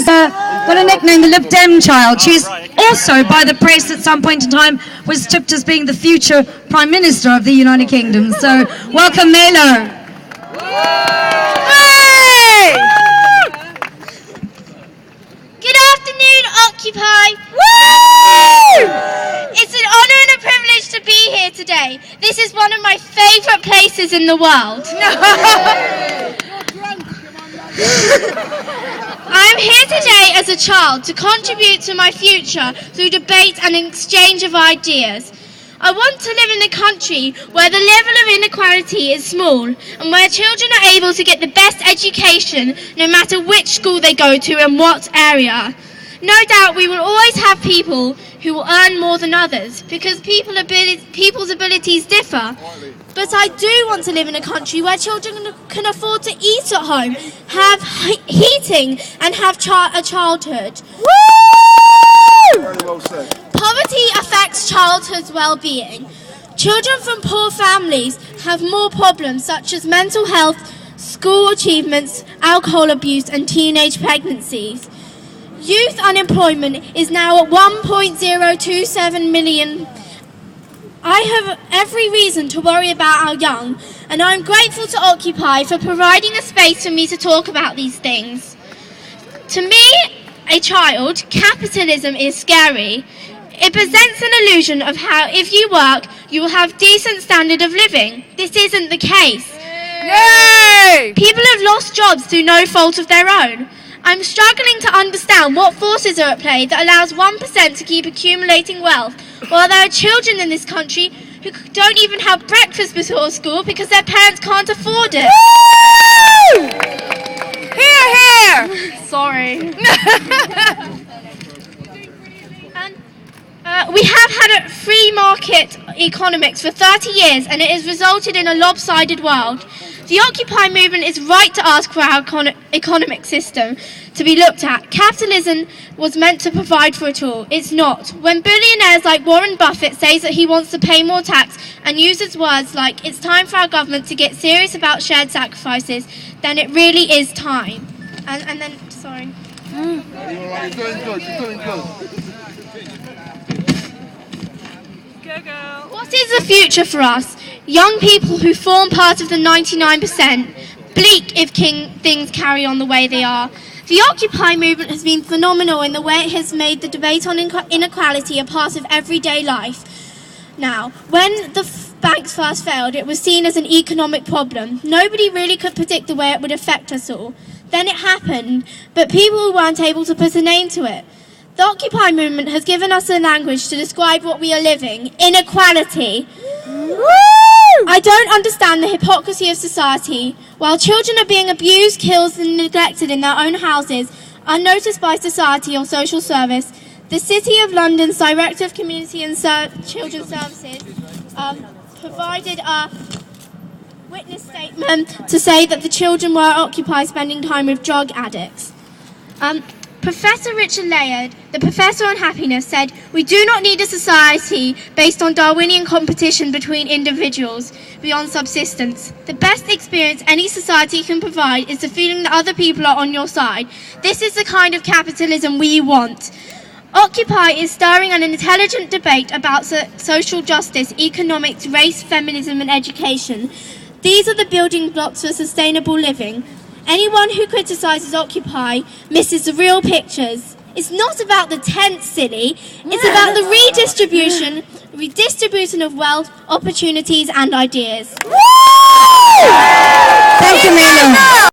got a nickname, the LibDemChild. She's also, by the press at some point in time, was tipped as being the future Prime Minister of the United Kingdom. So, welcome, Melo. Hey! Good afternoon, Occupy. Woo! It's an honour and a privilege to be here today. This is one of my favourite places in the world. I am here today as a child to contribute to my future through debate and exchange of ideas. I want to live in a country where the level of inequality is small and where children are able to get the best education no matter which school they go to and what area. No doubt we will always have people who will earn more than others because people's abilities differ. But I do want to live in a country where children can afford to eat at home, have heating and have a childhood. Woo! Very well said. Poverty affects childhood's well-being. Children from poor families have more problems such as mental health, school achievements, alcohol abuse and teenage pregnancies. Youth unemployment is now at 1.027 million. I have every reason to worry about our young, and I'm grateful to Occupy for providing a space for me to talk about these things. To me, a child, capitalism is scary. It presents an illusion of how if you work, you will have decent standard of living. This isn't the case. Yay! People have lost jobs through no fault of their own. I'm struggling to understand what forces are at play that allows 1% to keep accumulating wealth, while there are children in this country who don't even have breakfast before school because their parents can't afford it. Woo! Here, here! Sorry. We have had a free market economics for 30 years and it has resulted in a lopsided world. The Occupy movement is right to ask for our economic system to be looked at. Capitalism was meant to provide for it all. It's not. When billionaires like Warren Buffett says that he wants to pay more tax and uses words like it's time for our government to get serious about shared sacrifices, then it really is time. And then, sorry. You're doing good, you're doing good. What is the future for us? Young people who form part of the 99%. Bleak if things carry on the way they are. The Occupy movement has been phenomenal in the way it has made the debate on inequality a part of everyday life. Now, when the banks first failed, it was seen as an economic problem. Nobody really could predict the way it would affect us all. Then it happened, but people weren't able to put a name to it. The Occupy movement has given us a language to describe what we are living. Inequality. Woo! I don't understand the hypocrisy of society. While children are being abused, killed and neglected in their own houses, unnoticed by society or social service, the City of London's Director of Community and Children's Services provided a witness statement to say that the children were occupied spending time with drug addicts. Professor Richard Layard, the professor on happiness, said, "We do not need a society based on Darwinian competition between individuals beyond subsistence. The best experience any society can provide is the feeling that other people are on your side. This is the kind of capitalism we want." Occupy is stirring an intelligent debate about social justice, economics, race, feminism and education. These are the building blocks for sustainable living. Anyone who criticises Occupy misses the real pictures. It's not about the tent, silly. It's about the redistribution of wealth, opportunities and ideas. Thank you, Melo.